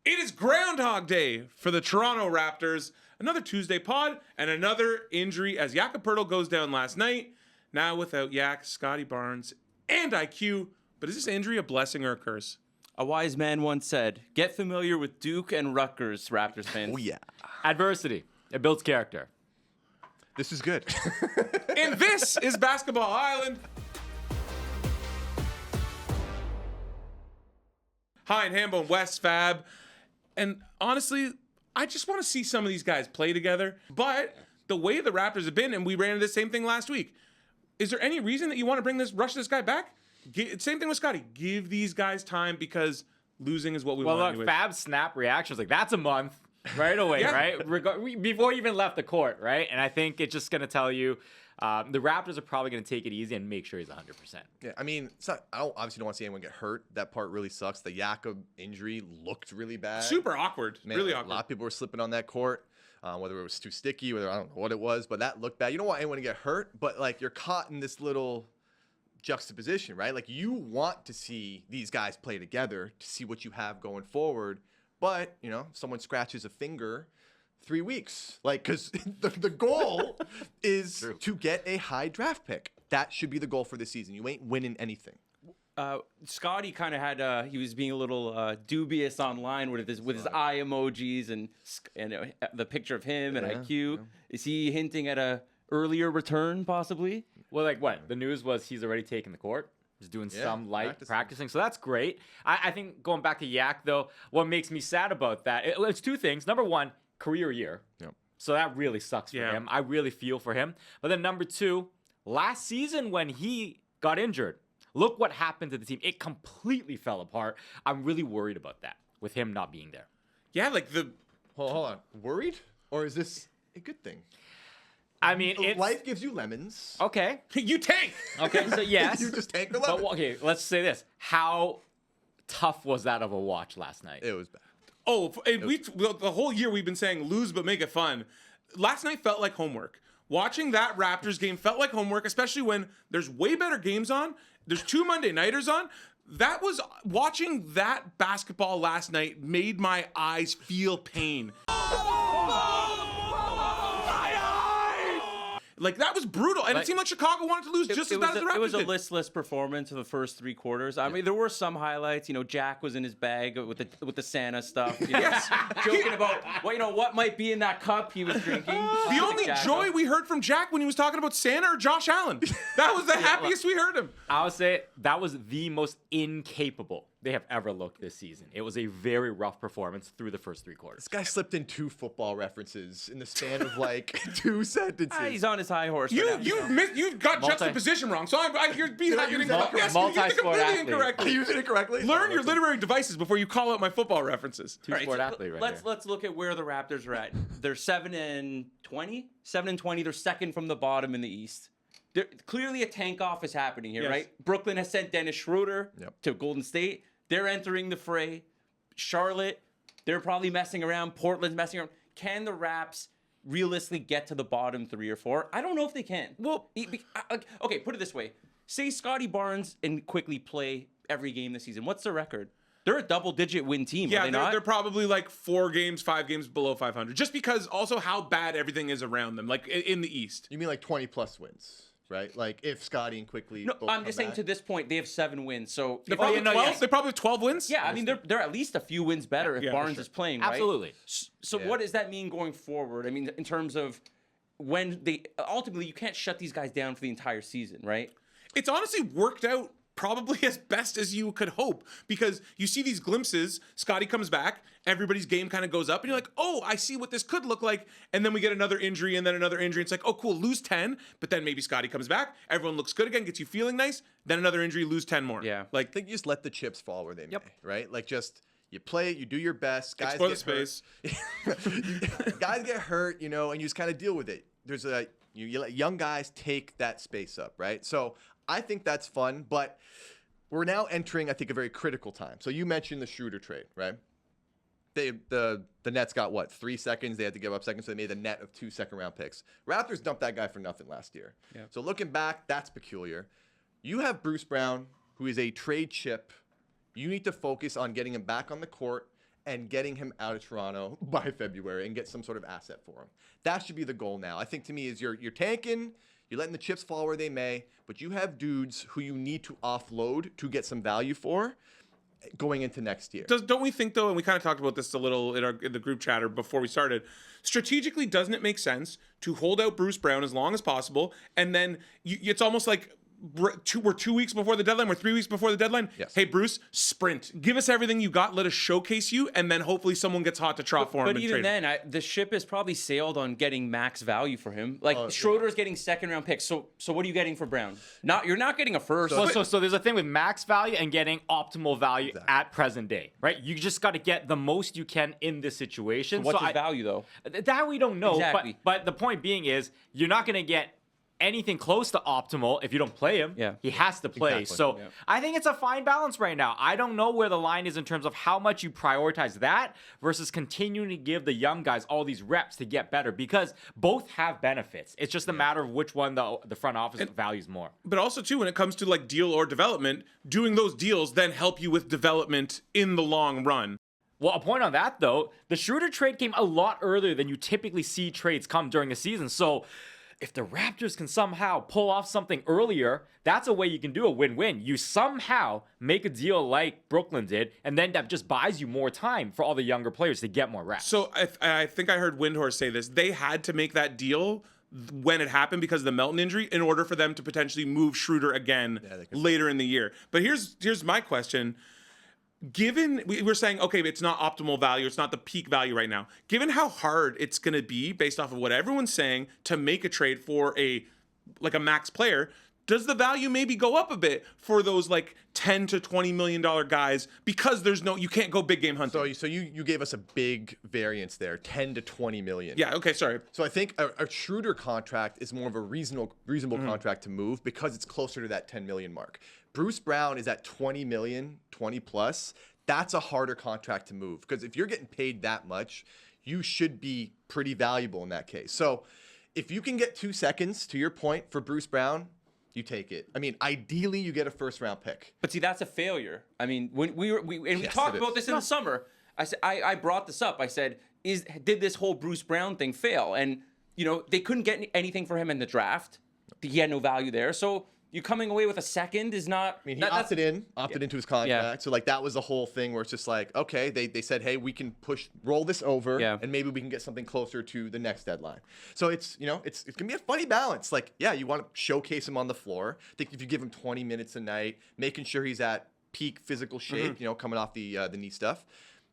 It is Groundhog Day for the Toronto Raptors. Another Tuesday pod and another injury as Poeltl goes down last night. Now without Yak, Scotty Barnes, and IQ. But is this injury a blessing or a curse? A wise man once said, get familiar with Duke and Rutgers, Raptors fans. Oh, yeah. Adversity. It builds character. This is good. And this is Basketball Island. Hein, Hambone, Fab. And honestly, I just want to see some of these guys play together. But the way the Raptors have been, and we ran into the same thing last week, is there any reason that you want to rush this guy back? Same thing with Scotty. Give these guys time because losing is what we want. Well, look, Fab's snap reaction was like, that's a month right away, Yeah. right? Before he even left the court, right? And I think it's just going to tell you the Raptors are probably going to take it easy and make sure he's 100%. Yeah, I mean, I obviously don't want to see anyone get hurt. That part really sucks. The Jakob injury looked really bad. Super awkward. Man, really a awkward. lot of people were slipping on that court, whether it was too sticky, whether I don't know what it was, but that looked bad. You don't want anyone to get hurt, but like you're caught in this little juxtaposition, right? Like you want to see these guys play together to see what you have going forward, but you know, if someone scratches a finger, 3 weeks, like, because the goal is to get a high draft pick. That should be the goal for this season. You ain't winning anything. Scotty kind of had he was being a little dubious online with his eye emojis and the picture of him and IQ. Yeah. Is he hinting at a earlier return possibly? Well, like what? The news was he's already taken the court. He's doing some light practicing. So that's great. I think going back to Yak, though, what makes me sad about that, it's two things. Number one, career year. Yep. So that really sucks for him. I really feel for him. But then number two, last season when he got injured, look what happened to the team. It completely fell apart. I'm really worried about that with him not being there. Yeah, like Hold on. Worried? Or is this a good thing? I mean, life gives you lemons. Okay. you tank. Okay, so yes. You just tank the lemon. But, okay, let's say this. How tough was that of a watch last night? It was bad. Oh, and the whole year we've been saying lose but make it fun. Last night felt like homework. Watching that Raptors game felt like homework, especially when there's way better games on. There's 2 Monday nighters on. Watching that basketball last night made my eyes feel pain. Like, that was brutal. And it seemed like Chicago wanted to lose just as bad as the Raptors did. It was a listless performance in the first 3 quarters. I mean, there were some highlights. You know, Jack was in his bag with the Santa stuff. You know, joking about, what might be in that cup he was drinking. The only joy we heard from Jack when he was talking about Santa or Josh Allen. That was the happiest we heard him. I would say that was the most incapable they have ever looked this season. It was a very rough performance through the first 3 quarters. This guy slipped in 2 football references in the span of like 2 sentences. He's on his high horse. You got juxtaposition wrong, so you're being multi-sport completely athlete. incorrectly. You used it incorrectly. Learn your literary devices before you call out my football references. Two-sport athlete right Let's look at where the Raptors are at. They're 7-20. 7-20. They're second from the bottom in the East. Clearly a tank off is happening here, right? Brooklyn has sent Dennis Schroeder to Golden State. They're entering the fray. Charlotte, they're probably messing around. Portland's messing around. Can the Raps realistically get to the bottom 3 or 4? I don't know if they can. Well, okay, put it this way. Say Scotty Barnes and quickly play every game this season. What's their record? They're a double-digit win team, are they not? They're probably like 4 games, 5 games below 500. Just because also how bad everything is around them, like in the East. You mean like 20-plus wins? Right, like if Scotty and quickly. No, I'm just saying to this point they have 7 wins. So they probably 12. They probably have 12 wins. Yeah, I mean they're at least a few wins better if Barnes is playing. Right? Absolutely. So what does that mean going forward? I mean, in terms of when they ultimately you can't shut these guys down for the entire season, right? It's honestly worked out probably as best as you could hope because you see these glimpses. Scotty comes back, everybody's game kind of goes up, and you're like, oh, I see what this could look like. And then we get another injury and then another injury. It's like, oh, cool, lose 10, but then maybe Scotty comes back, everyone looks good again, gets you feeling nice, then another injury, lose 10 more. Yeah. Like, I think you just let the chips fall where they may, right? Like, just you play it, you do your best. Guys explore get the space. Guys get hurt, and you just kind of deal with it. There's you let young guys take that space up, right? So I think that's fun, but we're now entering, I think, a very critical time. So you mentioned the Schroeder trade, right? The Nets got 3 seconds. They had to give up seconds, so they made a net of 2 second-round picks. Raptors dumped that guy for nothing last year. Yeah. So looking back, that's peculiar. You have Bruce Brown, who is a trade chip. You need to focus on getting him back on the court and getting him out of Toronto by February and get some sort of asset for him. That should be the goal now. I think to me is you're tanking, you're letting the chips fall where they may, but you have dudes who you need to offload to get some value for going into next year. Don't we think, though, and we kind of talked about this a little in the group chatter before we started, strategically, doesn't it make sense to hold out Bruce Brown as long as possible, and then it's almost like we're 2 weeks before the deadline, we're 3 weeks before the deadline. Yes. Hey, Bruce, sprint. Give us everything you got. Let us showcase you, and then hopefully someone gets hot to trot for him. But and even trade then, the ship has probably sailed on getting max value for him. Like Schroeder's getting second-round picks. So what are you getting for Brown? You're not getting a first. So there's a thing with max value and getting optimal value at present day, right? You just got to get the most you can in this situation. What's his value, though? That we don't know. Exactly. But the point being is, you're not going to get anything close to optimal if you don't play him. Yeah. He has to play. Exactly. So I think it's a fine balance right now. I don't know where the line is in terms of how much you prioritize that versus continuing to give the young guys all these reps to get better, because both have benefits. It's just a matter of which one the front office values more. But also, too, when it comes to like deal or development, doing those deals then help you with development in the long run. Well, a point on that, though, the Schroeder trade came a lot earlier than you typically see trades come during a season. So if the Raptors can somehow pull off something earlier, that's a way you can do a win-win. You somehow make a deal like Brooklyn did, and then that just buys you more time for all the younger players to get more reps. So I think I heard Windhorst say this. They had to make that deal when it happened because of the Melton injury in order for them to potentially move Schroeder again later in the year. But here's my question. Given we're saying, okay, it's not optimal value, it's not the peak value right now. Given how hard it's going to be based off of what everyone's saying to make a trade for a max player, does the value maybe go up a bit for those like $10 to $20 million guys because you can't go big game hunting? So you gave us a big variance there, 10 to 20 million. Yeah, okay, sorry. So I think a Schroeder contract is more of a reasonable contract to move because it's closer to that 10 million mark. Bruce Brown is at 20 million, 20 plus. That's a harder contract to move because if you're getting paid that much, you should be pretty valuable in that case. So if you can get 2 seconds, to your point, for Bruce Brown, you take it. I mean, ideally, you get a first-round pick. But see, that's a failure. I mean, when we talked about this in the summer. I brought this up. I said, did this whole Bruce Brown thing fail? And they couldn't get anything for him in the draft. He had no value there. So you coming away with a second is not. I mean, he opted into his contract. Yeah. So like that was the whole thing where it's just like, okay, they said, hey, we can roll this over, and maybe we can get something closer to the next deadline. So it's gonna be a funny balance. Like, yeah, you want to showcase him on the floor. I think if you give him 20 minutes a night, making sure he's at peak physical shape, coming off the knee stuff,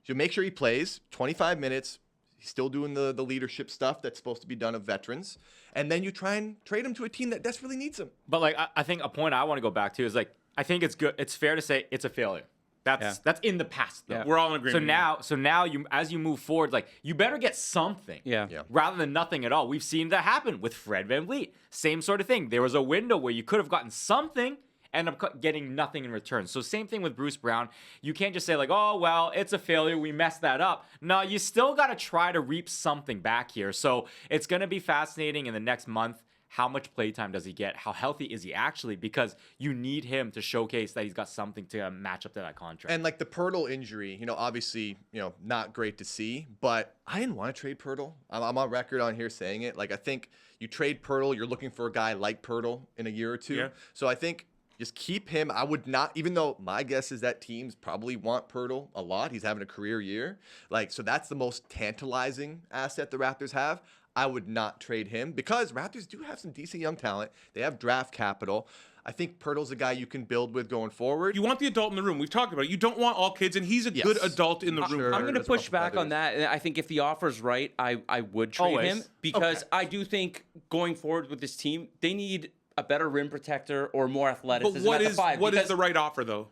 so make sure he plays 25 minutes. He's still doing the leadership stuff that's supposed to be done of veterans. And then you try and trade him to a team that desperately needs him. But like, I think a point I want to go back to is like, I think it's good. It's fair to say it's a failure. That's in the past, though. Yeah. We're all in agreement. So now you, as you move forward, like you better get something, rather than nothing at all. We've seen that happen with Fred VanVleet. Same sort of thing. There was a window where you could have gotten something, end up getting nothing in return. So same thing with Bruce Brown. You can't just say like, oh, well, it's a failure. We messed that up. No, you still got to try to reap something back here. So it's going to be fascinating in the next month. How much playtime does he get? How healthy is he actually? Because you need him to showcase that he's got something to match up to that contract. And like the Poeltl injury, obviously, not great to see, but I didn't want to trade Poeltl. I'm on record on here saying it. Like, I think you trade Poeltl, you're looking for a guy like Poeltl in a year or two. Yeah. So I think just keep him. I would not, even though my guess is that teams probably want Poeltl a lot. He's having a career year. So that's the most tantalizing asset the Raptors have. I would not trade him because Raptors do have some decent young talent. They have draft capital. I think Poeltl's a guy you can build with going forward. You want the adult in the room. We've talked about it. You don't want all kids, and he's a good adult in the room. I'm going to push back on that. I think if the offer's right, I would trade him because I do think going forward with this team, they need a better rim protector or more athleticism But at the 5. what is the right offer, though?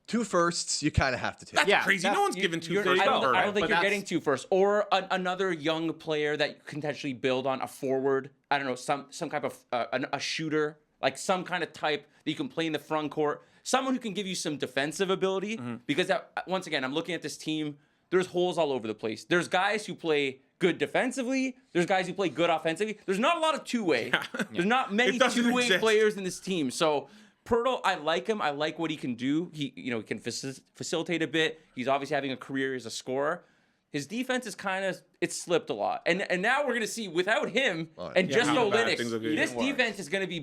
2 firsts, you kind of have to take. That's crazy. No one's giving 2 firsts. I don't think you're getting 2 firsts. Or another young player that you can potentially build on, a forward. I don't know, some type of a shooter, like some kind of type that you can play in the front court. Someone who can give you some defensive ability. Because once again, I'm looking at this team. There's holes all over the place. There's guys who play good defensively. There's guys who play good offensively. There's not a lot of two-way. There's not many two-way players in this team. So Poeltl, I like him. I like what he can do. He can facilitate a bit. He's obviously having a career as a scorer. His defense is it's slipped a lot, and now we're gonna see without him and just Olynyk, this defense is gonna be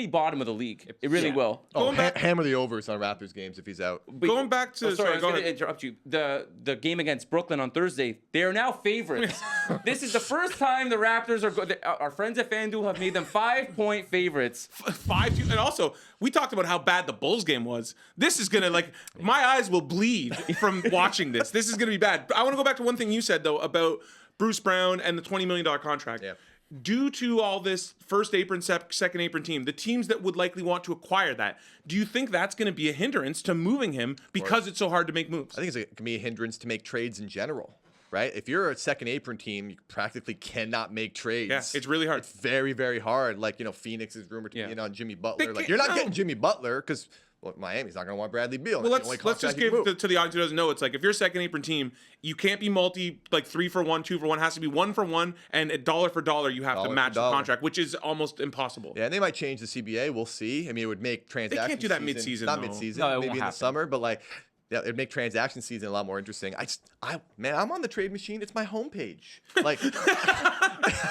bottom of the league. It really will. Hammer the overs on Raptors games if he's out. Going back to I was going to interrupt you. The game against Brooklyn on Thursday, they are now favorites. This is the first time the Raptors our friends at FanDuel have made them 5-point favorites. 5-2, and also we talked about how bad the Bulls game was. This is gonna my eyes will bleed from watching this. This is gonna be bad. I want to go back to one thing you said though about Bruce Brown and the $20 million contract. Yeah. Due to all this first apron, second apron team, the teams that would likely want to acquire that, do you think that's going to be a hindrance to moving him because it's so hard to make moves? I think it can be a hindrance to make trades in general, right? If you're a second apron team, you practically cannot make trades. Yeah, it's really hard. It's very, very hard. Phoenix is rumored to be in on Jimmy Butler. You're not getting Jimmy Butler because Miami's not going to want Bradley Beal. Well, let's just give to the audience who doesn't know. It's if you're a second apron team, you can't be 3 for 1, 2 for 1. It has to be 1 for 1, and $1 for $1 you have to match the contract, which is almost impossible. Yeah, and they might change the CBA. We'll see. I mean, it would make transactions. They can't do that mid-season. Not mid-season. No, maybe in the summer, but it'd make transaction season a lot more interesting. I'm on the trade machine. It's my homepage.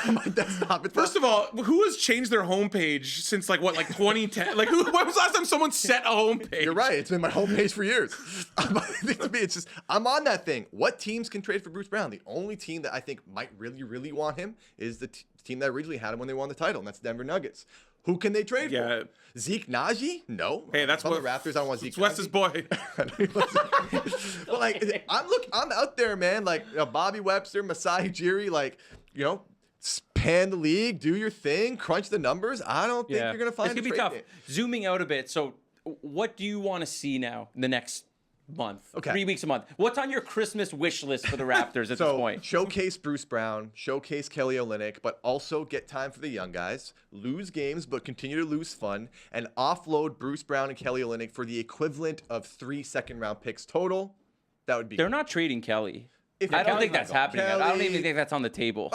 My desktop. First of all, who has changed their homepage since 2010? When was the last time someone set a homepage? You're right. It's been my homepage for years. To me, it's just I'm on that thing. What teams can trade for Bruce Brown? The only team that I think might really, really want him is the team that originally had him when they won the title, and that's Denver Nuggets. Who can they trade for? Zeke Naji? No. Hey, that's what the Raptors. I don't want Zeke. It's Wes's boy. But I'm out there, man. Bobby Webster, Masai Ujiri, span the league, do your thing, crunch the numbers. I don't think you're gonna find it's gonna be tough. Zooming out a bit. So, what do you want to see now in the next month? Okay. 3 weeks a month. What's on your Christmas wish list for the Raptors at this point? Showcase Bruce Brown, showcase Kelly Olynyk, but also get time for the young guys. Lose games, but continue to lose fun, and offload Bruce Brown and Kelly Olynyk for the equivalent of 3 second-round picks total. That would be. They're not trading Kelly. If I don't think that's happening. Kelly, I don't even think that's on the table.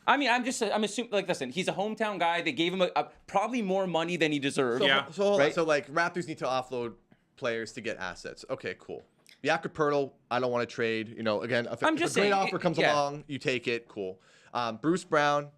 I'm assuming, listen, he's a hometown guy. They gave him probably more money than he deserved. So Raptors need to offload players to get assets. Okay, cool. Jakob Poeltl, I don't want to trade. Again, if a great offer comes along, you take it. Cool. Bruce Brown,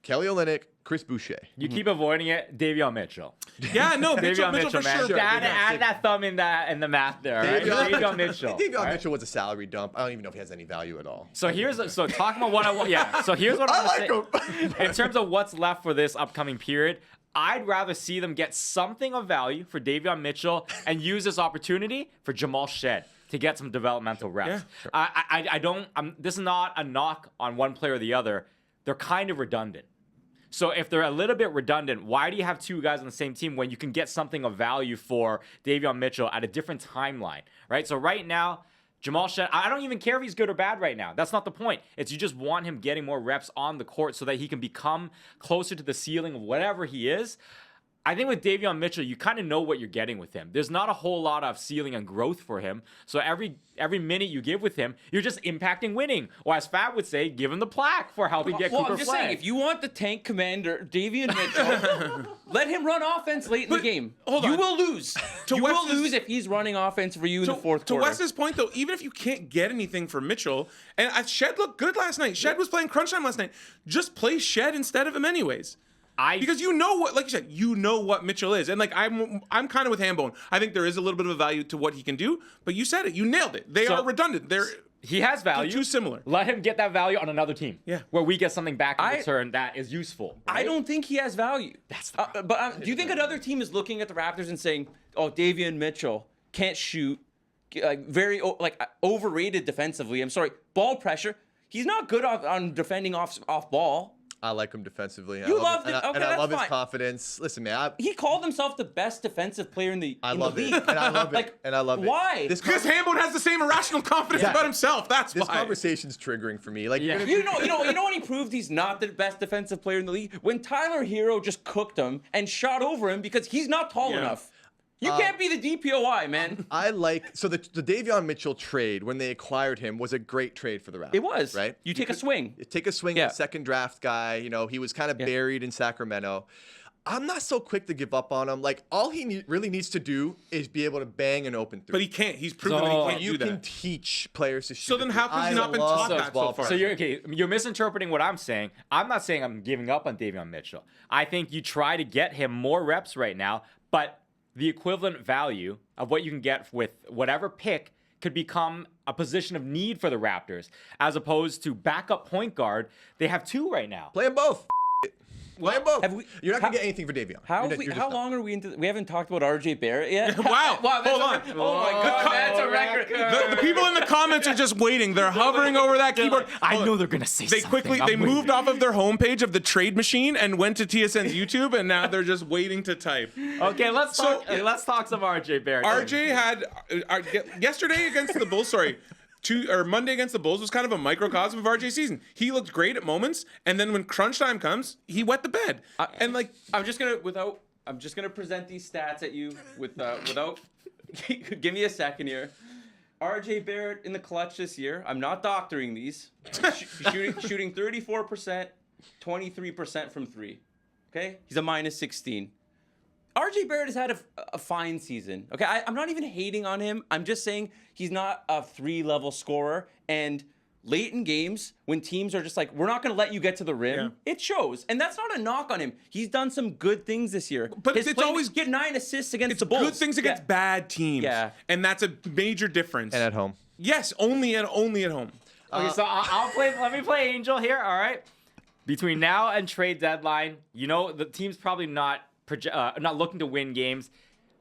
Kelly Olynyk, Chris Boucher. You keep avoiding it. Davion Mitchell. Yeah, no, Mitchell for man. sure. Add that thumb in the math there. Davion Mitchell. Davion Mitchell was a salary dump. I don't even know if he has any value at all. So talking about what I want. Yeah. So here's what I want to say. In terms of what's left for this upcoming period, I'd rather see them get something of value for Davion Mitchell and use this opportunity for Jamal Shed to get some developmental reps. Yeah, sure. I don't. This is not a knock on one player or the other. They're kind of redundant. So if they're a little bit redundant, why do you have 2 guys on the same team when you can get something of value for Davion Mitchell at a different timeline, right? So right now, Jamal Shed, I don't even care if he's good or bad right now. That's not the point. It's you just want him getting more reps on the court so that he can become closer to the ceiling of whatever he is. I think with Davion Mitchell, you kind of know what you're getting with him. There's not a whole lot of ceiling and growth for him. So every minute you give with him, you're just impacting winning. Or as Fab would say, give him the plaque for helping get Cooper I'm just saying, if you want the tank commander, Davion Mitchell, let him run offense late in the game. You will lose. You will lose if he's running offense for you in the fourth quarter. To Wes's point, though, even if you can't get anything for Mitchell, and Shed looked good last night. Shed was playing crunch time last night. Just play Shed instead of him anyways. Because like you said, you know what Mitchell is. And I'm kind of with Hambone. I think there is a little bit of a value to what he can do, but you said it. You nailed it. They are redundant. He has value. They're too similar. Let him get that value on another team. Yeah. Where we get something back in return that is useful. Right? I don't think he has value. That's the but do you think another team is looking at the Raptors and saying, "Oh, Davion Mitchell can't shoot, very overrated defensively." I'm sorry, ball pressure. He's not good on defending off ball. I like him defensively. You loved it. Okay, and I love that's his fine. confidence. Listen, man. He called himself the best defensive player in the league. I love it. And I love it. And I love it. Why? Because Hambone has the same irrational confidence about himself. That's why. This conversation's triggering for me. You know when he proved he's not the best defensive player in the league? When Tyler Hero just cooked him and shot over him because he's not tall enough. You can't be the DPOI, man. The Davion Mitchell trade when they acquired him was a great trade for the Raptors. It was. Right? You take a swing. Take a swing at the second draft guy. He was kind of buried in Sacramento. I'm not so quick to give up on him. Like, all he really needs to do is be able to bang an open three. But he can't. He's proven So that he can't you do can that. teach players to shoot. So then how come he's not been taught that so far? So you're misinterpreting what I'm saying. I'm not saying I'm giving up on Davion Mitchell. I think you try to get him more reps right now, but the equivalent value of what you can get with whatever pick could become a position of need for the Raptors, as opposed to backup point guard. They have 2 right now. Play them both. Play them both. You're not going to get anything for Davion. How long are we into? We haven't talked about RJ Barrett yet. Wow. Hold on. Oh my God, that's a record. The people in the comments are just waiting. They're hovering over that keyboard. I know they're gonna say something. They moved off of their homepage of the trade machine and went to TSN's YouTube, and now they're just waiting to type. Okay, let's talk some RJ Barrett. RJ had yesterday against the Bulls. Sorry. Monday against the Bulls was kind of a microcosm of RJ's season. He looked great at moments, and then when crunch time comes, he wet the bed. I'm just gonna present these stats at you without. Give me a second here. RJ Barrett in the clutch this year. I'm not doctoring these. Shooting 34%, 23% from 3. Okay, he's a -16. RJ Barrett has had a fine season. Okay, I'm not even hating on him. I'm just saying he's not a 3-level scorer. And late in games, when teams are just like, we're not going to let you get to the rim, it shows. And that's not a knock on him. He's done some good things this year. But it's always get 9 assists against the Bulls. Good things against bad teams. Yeah, and that's a major difference. And at home. Yes, only at home. Okay, so I'll play. Let me play Angel here. All right. Between now and trade deadline, the team's probably not looking to win games.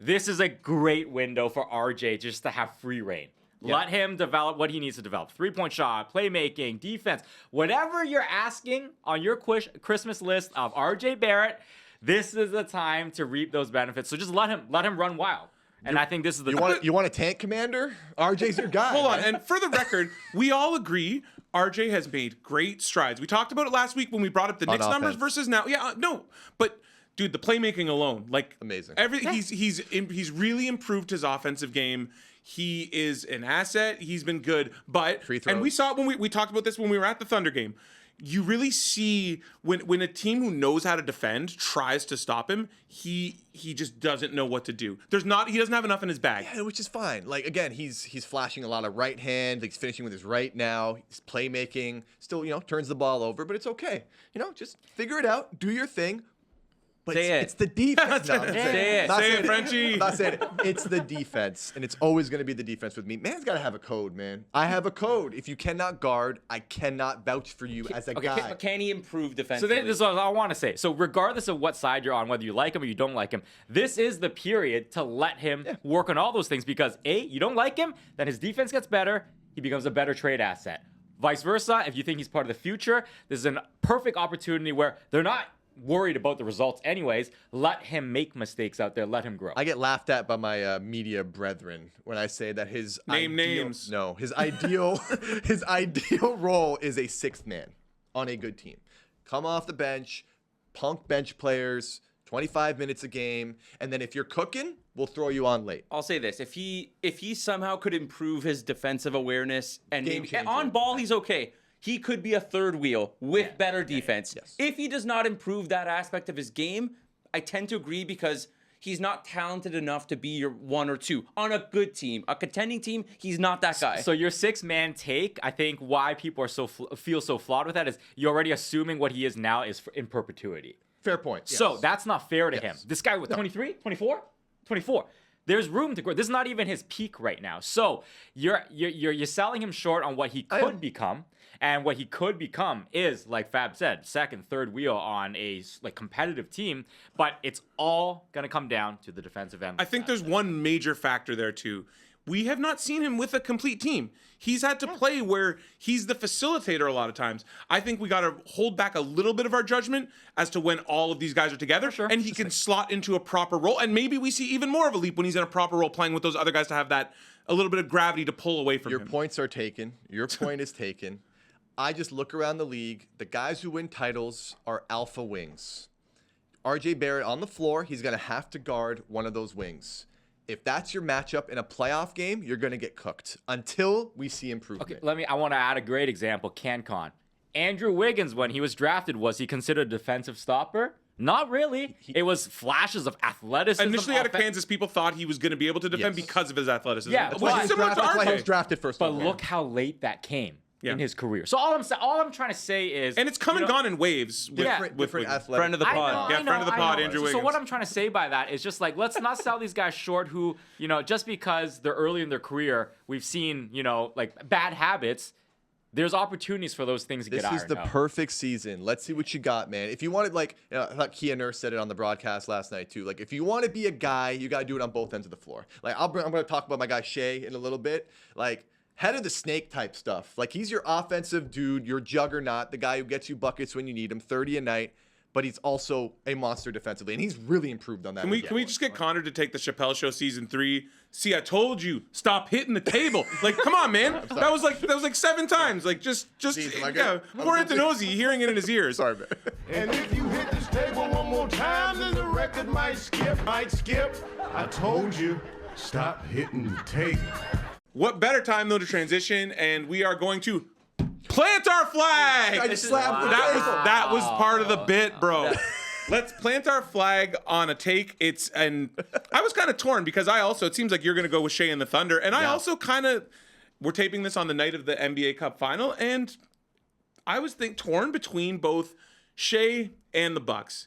This is a great window for RJ just to have free reign. Let him develop what he needs to develop. 3-point shot, playmaking, defense, whatever you're asking on your Christmas list of RJ Barrett, this is the time to reap those benefits. So just let him run wild. And I think this is the you want a tank commander? RJ's your guy. Hold on. And for the record, we all agree RJ has made great strides. We talked about it last week when we brought up the Knicks numbers versus now. Yeah, no. But dude, the playmaking alone, like amazing. He's really improved his offensive game. He is an asset. He's been good, but and we saw it when we talked about this when we were at the Thunder game. You really see when a team who knows how to defend tries to stop him, he just doesn't know what to do. He doesn't have enough in his bag. Yeah, which is fine. Like again, he's flashing a lot of right hand. He's finishing with his right now. He's playmaking. Still, turns the ball over, but it's okay. Just figure it out. Do your thing. But it's the defense. No, say it, Frenchie. I'm not saying it. It's the defense, and it's always going to be the defense with me. Man's got to have a code, man. I have a code. If you cannot guard, I cannot vouch for you as a guy. Can he improve defensively? So this is what I want to say. So regardless of what side you're on, whether you like him or you don't like him, this is the period to let him work on all those things because you don't like him, then his defense gets better. He becomes a better trade asset. Vice versa, if you think he's part of the future, this is a perfect opportunity where they're not worried about the results anyways. Let him make mistakes out there. Let him grow. I get laughed at by my media brethren when I say that his ideal role is a 6th man on a good team. Come off the bench, punk bench players, 25 minutes a game, and then if you're cooking, we'll throw you on late. I'll say this: if he somehow could improve his defensive awareness and Game maybe changer. On ball, he's okay. He could be a 3rd wheel with better defense. Yes. If he does not improve that aspect of his game, I tend to agree because he's not talented enough to be your 1 or 2 on a good team. A contending team, he's not that guy. So your 6-man take, I think why people are feel so flawed with that is you're already assuming what he is now is in perpetuity. Fair point. Yes. So that's not fair to him. This guy with 23, 24, 24. There's room to grow. This is not even his peak right now. So you're selling him short on what he could become. And what he could become is, like Fab said, 2nd, 3rd wheel on a competitive team. But it's all going to come down to the defensive end. I think there's one major factor there, too. We have not seen him with a complete team. He's had to play where he's the facilitator a lot of times. I think we got to hold back a little bit of our judgment as to when all of these guys are together. Sure. And he can slot into a proper role. And maybe we see even more of a leap when he's in a proper role playing with those other guys to have that a little bit of gravity to pull away from him. Your points are taken. Your point is taken. I just look around the league. The guys who win titles are alpha wings. RJ Barrett on the floor, he's going to have to guard one of those wings. If that's your matchup in a playoff game, you're going to get cooked until we see improvement. Okay, I want to add a great example, CanCon. Andrew Wiggins, when he was drafted, was he considered a defensive stopper? Not really. It was flashes of athleticism. Initially out of Kansas, people thought he was going to be able to defend because of his athleticism. Yeah, That's which why is similar to that's why he RJ. was drafted first. But overall. look how late that came Yeah. in his career. So all I'm trying to say is, And it's come and gone in waves. With, different with Wiggins. athletic. Friend of the pod. Yeah, friend of the pod, Andrew So Wiggins. what I'm trying to say by that is just like, let's not sell these guys short who, just because they're early in their career, we've seen, like bad habits. There's opportunities for those things to This get is ironed the out. perfect season. Let's see what you got, man. If you wanted, like, I thought Kia Nurse said it on the broadcast last night too. Like, if you want to be a guy, you got to do it on both ends of the floor. Like, I'm going to talk about my guy Shea in a little bit. Like, head of the snake type stuff. Like, he's your offensive dude, your juggernaut, the guy who gets you buckets when you need him, 30 a night. But he's also a monster defensively, and he's really improved on that. Can we just get Connor to take the Chappelle Show season 3? See, I told you, stop hitting the table. Like, come on, man. That was like 7 times. Like, just Jeez, am I yeah. good? Poor Anthony, hearing it in his ears. Sorry, man. And if you hit this table one more time, then the record might skip. I told you, stop hitting the table. What better time though to transition, and we are going to plant our flag. I just slapped the That table. was part of the bit, bro. Let's plant our flag on a take. And I was kind of torn because it seems like you're going to go with Shea and the Thunder. And I also we're taping this on the night of the NBA Cup final. And I was torn between both Shea and the Bucks.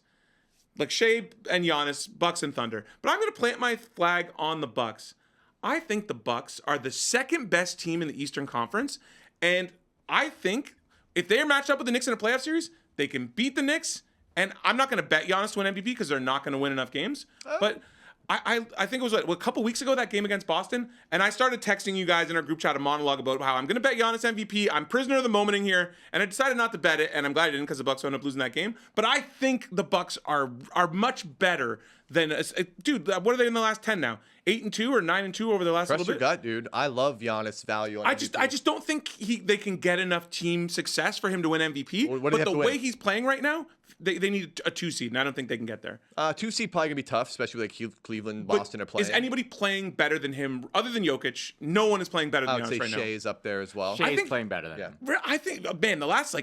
Like Shea and Giannis, Bucks and Thunder. But I'm going to plant my flag on the Bucks. I think the Bucks are the second best team in the Eastern Conference. And I think if they're matched up with the Knicks in a playoff series, they can beat the Knicks. And I'm not going to bet Giannis to win MVP because they're not going to win enough games. But I think it was a couple weeks ago, that game against Boston. And I started texting you guys in our group chat a monologue about how I'm going to bet Giannis MVP. I'm prisoner of the moment in here. And I decided not to bet it. And I'm glad I didn't because the Bucks wound up losing that game. But I think the Bucks are much better than dude. What are they in the last 10 now? 8-2 or 9-2 over the last Press little your bit. gut, dude. I love Giannis' value on I MVP. just don't think they can get enough team success for him to win MVP. What do they but have the to way win? he's playing right now, they need a 2 seed, and I don't think they can get there. 2 seed probably gonna be tough, especially like Cleveland, But Boston are playing. Is anybody playing better than him other than Jokic? No one is playing better I than would say Giannis right Shea is up there as well. Shea's think- playing better than Yeah. him. now. I think, man, the last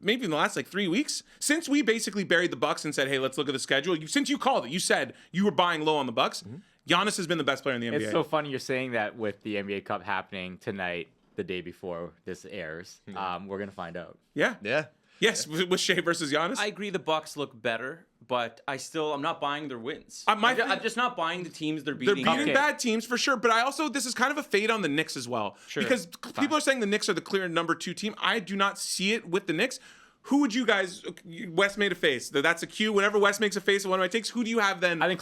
maybe in the last 3 weeks, since we basically buried the Bucks and said, hey, let's look at the schedule. Since you called it, you said you were buying low on the Bucks. Giannis has been the best player in the NBA. It's so funny you're saying that with the NBA Cup happening tonight, the day before this airs. We're gonna find out. Yeah. Yeah. Yes, with Shea versus Giannis. I agree the Bucks look better, but I'm not buying their wins. My I'm thing- just not buying the teams they're They're beating. beating Okay. bad teams for sure, but this is kind of a fade on the Knicks as well. Sure. Because people are saying the Knicks are the clear number 2 team. I do not see it with the Knicks. Who would you guys? Wes made a face. That's a cue. Whenever Wes makes a face at one of my takes, who do you have then? I think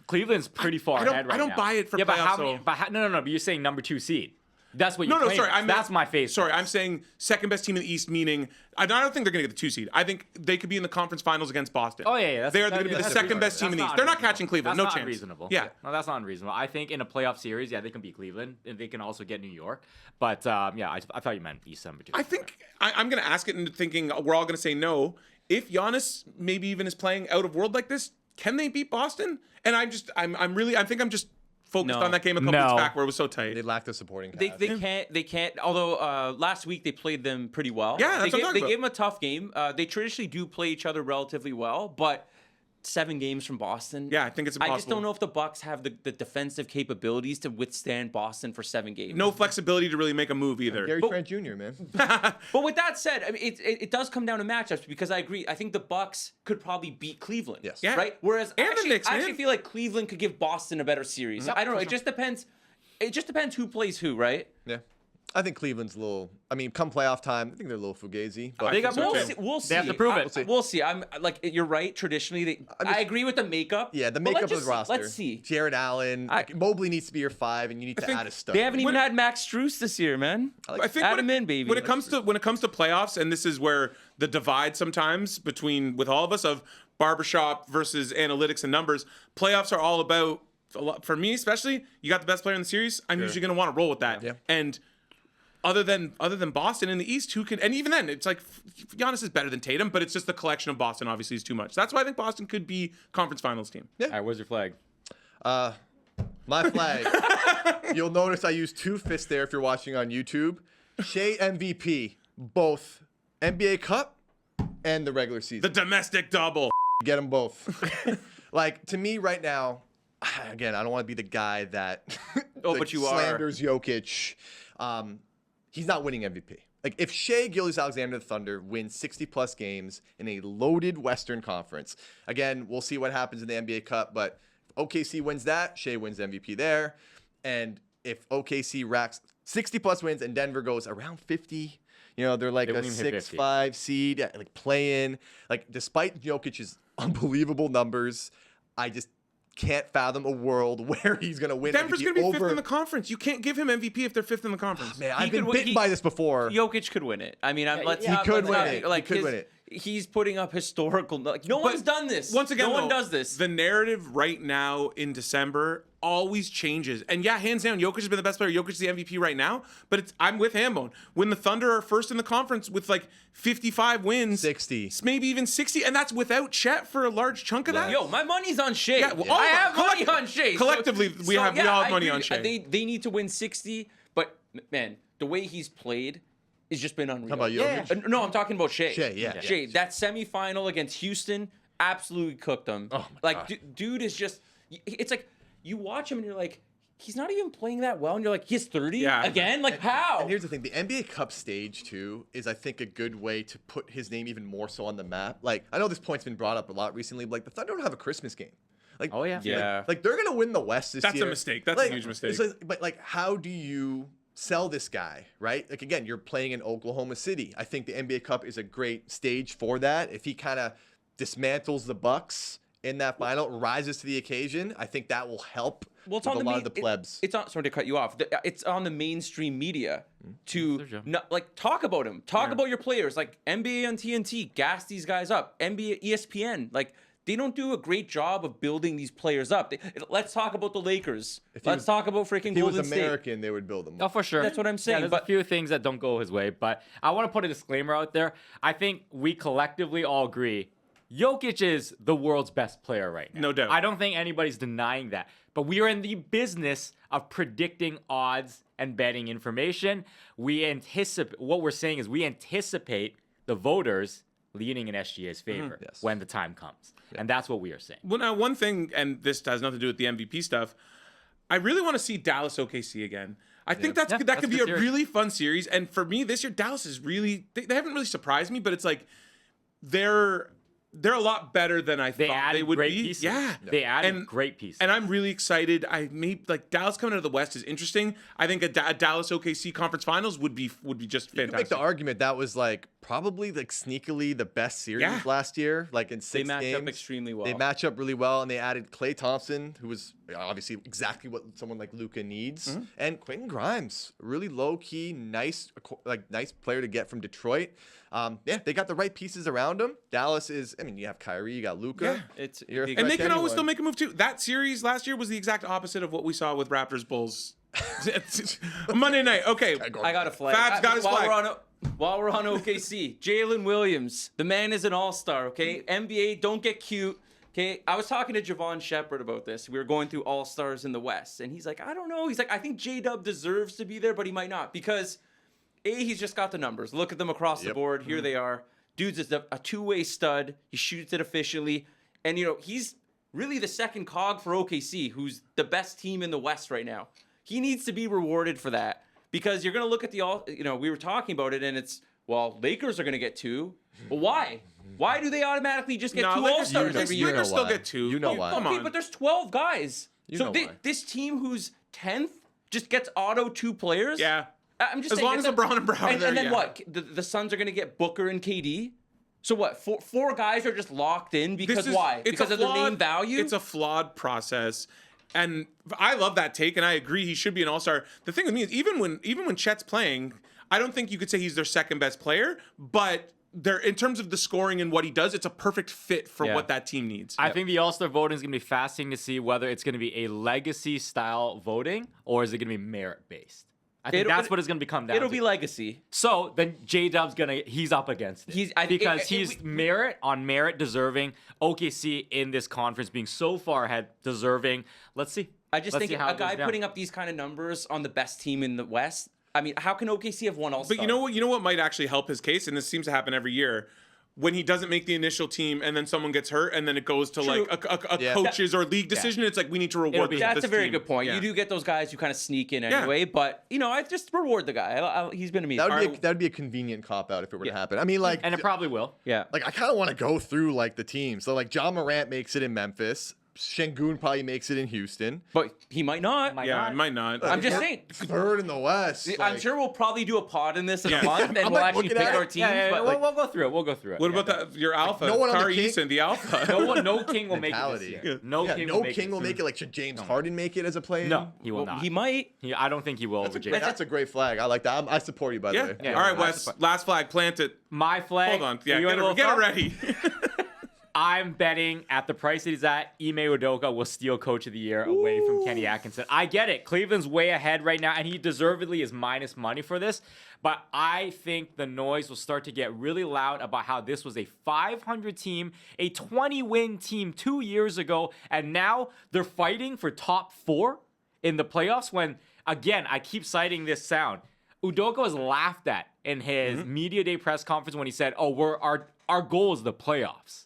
Cleveland's pretty far I don't- ahead right I don't now. buy it for yeah, but playoffs, how many? though. But no. But you're saying number 2 seed. That's what No, you're no, sorry. That's my face. Sorry, I'm saying second best team in the East, meaning I don't think they're going to get the 2 seed. I think they could be in the conference finals against Boston. Oh yeah. They're going to be the second best team in the East. They're not catching Cleveland. That's No not chance. unreasonable. Yeah. No, that's not unreasonable. I think in a playoff series, they can beat Cleveland, and they can also get New York. But I thought you meant East number 2. I think I'm going to ask it and thinking we're all going to say no. If Giannis maybe even is playing out of world like this, can they beat Boston? And I think I'm just focused No. on that game a couple No. weeks back where it was so tight. They lack the supporting cast. They can't. Although last week they played them pretty well. Yeah, that's what I'm talking they about. gave them a tough game. They traditionally do play each other relatively well, but 7 games from Boston. Yeah, I think it's I just impossible. don't know if the Bucks have the defensive capabilities to withstand Boston for 7 games. No flexibility to really make a move either. Gary Trent Jr., man. But with that said, I mean, it does come down to matchups because I agree. I think the Bucks could probably beat Cleveland. Yes. Yeah. Right. Whereas And the actually, Knicks, I man. actually feel like Cleveland could give Boston a better series. I don't know. It just depends. It just depends who plays who, right? Yeah. I think Cleveland's a little. I mean, come playoff time, I think they're a little fugazi. But They got. so We'll too. see. We'll see. They have to prove it. We'll see. I'm like you're right. Traditionally, I agree with the makeup. yeah, the but makeup let's of just the roster. Let's see. Jared Allen. Mobley needs to be your 5, and you need to think add a stud. They haven't even When- had Max Strus this year, man. I think Add when him it, in, baby. When it comes to playoffs, and this is where the divide sometimes with all of us of barbershop versus analytics and numbers. Playoffs are all about, for me especially, you got the best player in the series. I'm usually going to want to roll with that. Yeah. And other than Boston in the East, who can? And even then, it's like Giannis is better than Tatum, but it's just the collection of Boston obviously is too much. That's why I think Boston could be conference finals team. All right, where's your flag? My flag. You'll notice I use 2 fists there if you're watching on YouTube. Shea MVP, both NBA Cup and the regular season. The domestic double. Get them both. Like, to me right now, again, I don't want to be the guy that but you slanders Jokic. He's not winning MVP. Like, if Shai Gilgeous-Alexander the Thunder wins 60-plus games in a loaded Western Conference, again, we'll see what happens in the NBA Cup, but if OKC wins that, Shai wins MVP there. And if OKC racks 60-plus wins and Denver goes around 50, they're like a 6-5 seed, like play-in. Like, despite Jokic's unbelievable numbers, I just can't fathom a world where he's going to win. Denver's going to be over... fifth in the conference. You can't give him MVP if they're fifth in the conference. Man, I've been bitten by this before. Jokic could win it. I mean, he could win it. Like, he could win it. He's putting up historical. Like, no one's done this. Once again, no one does this. The narrative right now in December always changes. And yeah, hands down, Jokic has been the best player. Jokic is the MVP right now. But I'm with Hambone. When the Thunder are first in the conference with like 55 wins, 60, maybe even 60, and that's without Chet for a large chunk of that. Yo, my money's on Shai. Yeah, well, I have money on Shai. Collectively, we all have money on Shai. They need to win 60. But man, the way he's played. It's just been unreal. How about Jokic? No, I'm talking about Shai. Shai. That semifinal against Houston absolutely cooked them. Oh my God. Dude is just. It's like you watch him and you're like, he's not even playing that well, and you're like, he's 30 again. Like how? And here's the thing: the NBA Cup stage too is, I think, a good way to put his name even more so on the map. Like, I know this point's been brought up a lot recently, but like the Thunder don't have a Christmas game. Like, like they're gonna win the West this year. That's a mistake. That's a huge mistake. But like, how do you sell this guy, right? Like, again, you're playing in Oklahoma City. I think the NBA Cup is a great stage for that. If he kind of dismantles the Bucks in that final, rises to the occasion, I think that will help with a lot of the plebs. It's on, sorry to cut you off. It's on the mainstream media to talk about him. Talk about your players. Like NBA on TNT, gas these guys up. NBA, ESPN, like they don't do a great job of building these players up. Let's talk about the Lakers. Let's talk about freaking Golden State. If he was American, they would build them up. Oh, for sure. That's what I'm saying. Yeah, there's a few things that don't go his way, but I want to put a disclaimer out there. I think we collectively all agree Jokic is the world's best player right now. No doubt. I don't think anybody's denying that. But we are in the business of predicting odds and betting information. What we're saying is we anticipate the voters leaning in SGA's favor when the time comes. Yeah. And that's what we are saying. Well, now, one thing, and this has nothing to do with the MVP stuff, I really want to see Dallas OKC again. I think that could be a really fun series. And for me, this year, Dallas is really, they haven't really surprised me, but it's like they're a lot better than I thought they would be. Pieces. Yeah. They added great pieces. And I'm really excited. Dallas coming out of the West is interesting. I think a Dallas OKC conference finals would be just fantastic. You can make the argument that was like probably like sneakily the best series last year, like in 6 games. They match up extremely well. They match up really well, and they added Klay Thompson, who was obviously exactly what someone like Luka needs, and Quentin Grimes, really low key, nice player to get from Detroit. They got the right pieces around him. Dallas is, you have Kyrie, you got Luka. Yeah. And they can always still make a move too. That series last year was the exact opposite of what we saw with Raptors Bulls. Monday night. Okay. I got a flag. Fab's got his flag. While we're on OKC, Jalen Williams, the man is an all-star, okay? NBA, don't get cute. Okay, I was talking to Javon Shepard about this. We were going through all-stars in the West, and he's like, I don't know. He's like, I think J-Dub deserves to be there, but he might not because he's just got the numbers. Look at them across the board. Here they are. Dude's just a two-way stud. He shoots it efficiently. And, he's really the second cog for OKC, who's the best team in the West right now. He needs to be rewarded for that because you're going to look at we were talking about it, and it's, Lakers are going to get 2. But why? Why do they automatically just get 2 all-stars every year? Lakers still get 2. You know why. Okay, but there's 12 guys. This team who's 10th just gets auto 2 players? Yeah. I'm just as saying, long as LeBron and Brown are there. And then what? The Suns are going to get Booker and KD? So what? Four guys are just locked in because why? Because of their name value? It's a flawed process. And I love that take, and I agree he should be an all-star. The thing with me is even when Chet's playing, I don't think you could say he's their second best player, but in terms of the scoring and what he does, it's a perfect fit for what that team needs. I think the All-Star voting is going to be fascinating to see whether it's going to be a legacy-style voting or is it going to be merit-based. I think that's what it's going to become down to. It'll be legacy. So then J-Dub's he's up against it. He's merit on merit deserving. OKC in this conference being so far ahead, deserving. Let's see. I just think a guy putting up these kind of numbers on the best team in the West, how can OKC have one All-Star? But you know what might actually help his case, and this seems to happen every year. when he doesn't make the initial team and then someone gets hurt and then it goes to like a Yeah. coaches or league decision, it's like we need to reward this That's a very team. good point. Yeah. You do get those guys who kind of sneak in anyway, but I just reward the guy. He's been amazing. That would be a convenient cop out if it were to happen. I mean, like, And it probably will. Yeah. like I kind of want to go through like the teams. So like John Morant makes it in Memphis. Şengün probably makes it in Houston. But he might not. Yeah, it might not. I'm just saying. Third in the West. I'm like- sure we'll probably do a pod in this in Yeah. a month, and I'm we'll like actually looking pick at our it. teams. Yeah, but we'll go through it. We'll go through it. What about your alpha? no one on the Tari King- Eason, the alpha. No king will make it this Mentality. year. No Yeah, king no will make king it. will make it. Like, should James Harden make it as a play? No, he will Well, not. he might. I don't think he will over James. That's a great flag. I like that. I support you, by the Yeah. way. Yeah. All right, I Wes. support- Last flag, plant it. My flag. Hold on. Yeah, You want a little get it thumb? ready. I'm betting at the price that he's at, Ime Udoka will steal Coach of the Year away from Kenny Atkinson. I get it. Cleveland's way ahead right now, and he deservedly is minus money for this. But I think the noise will start to get really loud about how this was a 500 team, a 20-win team 2 years ago, and now they're fighting for top 4 in the playoffs when, again, I keep citing this sound. Udoka was laughed at in his media day press conference when he said, our goal is the playoffs.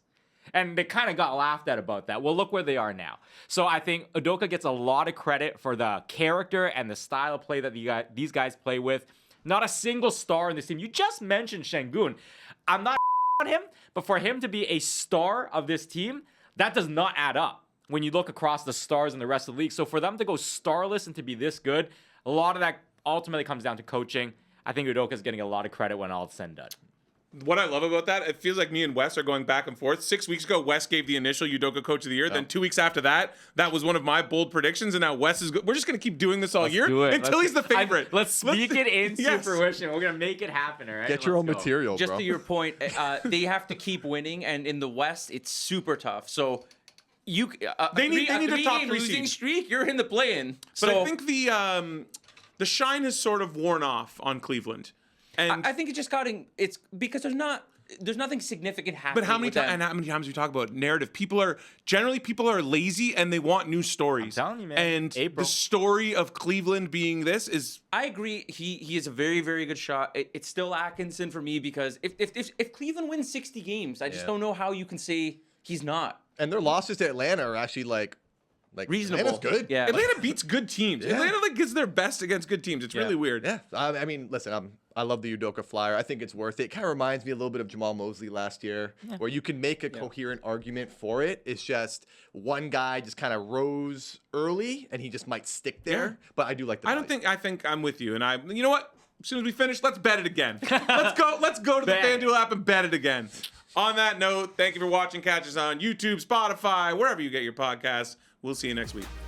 And they kind of got laughed at about that. Well, look where they are now. So I think Udoka gets a lot of credit for the character and the style of play that these guys play with. Not a single star in this team. You just mentioned Şengün. I'm not on him, but for him to be a star of this team, that does not add up when you look across the stars in the rest of the league. So for them to go starless and to be this good, a lot of that ultimately comes down to coaching. I think Udoka's getting a lot of credit when all's said and done. What I love about that, it feels like me and Wes are going back and forth. 6 weeks ago, Wes gave the initial Udoka Coach of the Year. Then 2 weeks after that, that was one of my bold predictions. And now Wes is good. We're just going to keep doing this all year Do it. until he's the favorite. Let's speak it into Yes. fruition. We're going to make it happen, all right? Get your own Let's go. material, Just bro. to your point, they have to keep winning, and in the West, it's super tough. So you They need a top 3 losing seed. streak. You're in the play-in. But So I think the shine has sort of worn off on Cleveland. And I think it's just it's because there's nothing significant happening. but how many with them. times? And how many times we talk about narrative? People are lazy and they want new stories. I'm telling you, man. And April. the story of Cleveland being this is I agree. He is a very, very good shot. It's still Atkinson for me because if Cleveland wins 60 games, I just don't know how you can say he's not. And their losses to Atlanta are actually like Reasonable. Atlanta's good. Yeah. Atlanta beats good teams. Yeah. Atlanta gives their best against good teams. It's really weird. Yeah, I mean, listen, I love the Udoka flyer. I think it's worth it. It kind of reminds me a little bit of Jamal Mosley last year, where you can make a coherent argument for it. It's just one guy just kind of rose early, and he just might stick there. Yeah. But I do like the. I think I'm with you. And you know what? As soon as we finish, let's bet it again. Let's go to the Bet. FanDuel app and bet it again. On that note, thank you for watching. Catch us on YouTube, Spotify, wherever you get your podcasts. We'll see you next week.